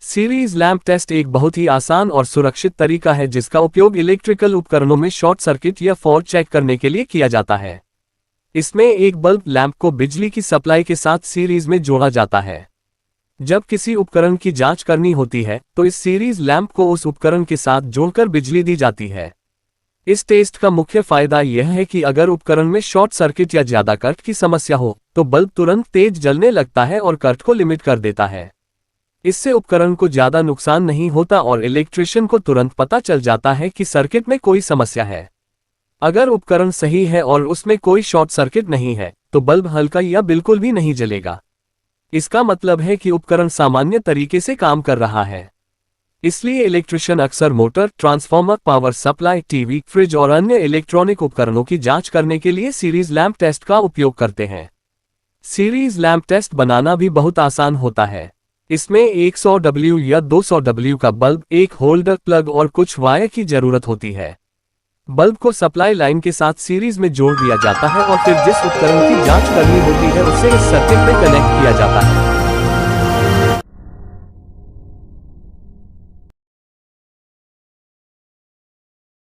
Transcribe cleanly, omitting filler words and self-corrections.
Series lamp test एक बहुत ही आसान और सुरक्षित तरीका है जिसका उपयोग इलेक्ट्रिकल उपकरणों में शॉर्ट सर्किट या फॉल्ट चेक करने के लिए किया जाता है। इसमें एक बल्ब लैंप को बिजली की सप्लाई के साथ सीरीज में जोड़ा जाता है। जब किसी उपकरण की जांच करनी होती है तो इस सीरीज लैंप को उस उपकरण के साथ जोड़कर बिजली दी जाती है। इस टेस्ट का मुख्य फायदा यह है कि अगर उपकरण में शॉर्ट सर्किट या ज्यादा करंट की समस्या हो तो बल्ब तुरंत तेज जलने लगता है और करंट को लिमिट कर देता है। इससे उपकरण को ज्यादा नुकसान नहीं होता और इलेक्ट्रिशियन को तुरंत पता चल जाता है कि सर्किट में कोई समस्या है। अगर उपकरण सही है और उसमें कोई शॉर्ट सर्किट नहीं है तो बल्ब हल्का या बिल्कुल भी नहीं जलेगा। इसका मतलब है कि उपकरण सामान्य तरीके से काम कर रहा है। इसलिए इलेक्ट्रिशियन अक्सर motor, transformer, power supply, TV, fridge और अन्य इलेक्ट्रॉनिक उपकरणों की जांच करने के लिए सीरीज लैंप टेस्ट का उपयोग करते हैं। सीरीज लैंप टेस्ट बनाना भी बहुत आसान होता है। इसमें 100W या 200W का बल्ब, एक होल्डर, प्लग और कुछ वायर की जरूरत होती है। बल्ब को सप्लाई लाइन के साथ सीरीज में जोड़ दिया जाता है और फिर जिस उपकरण की जांच करनी होती है उसे इस सर्किट में कनेक्ट किया जाता है।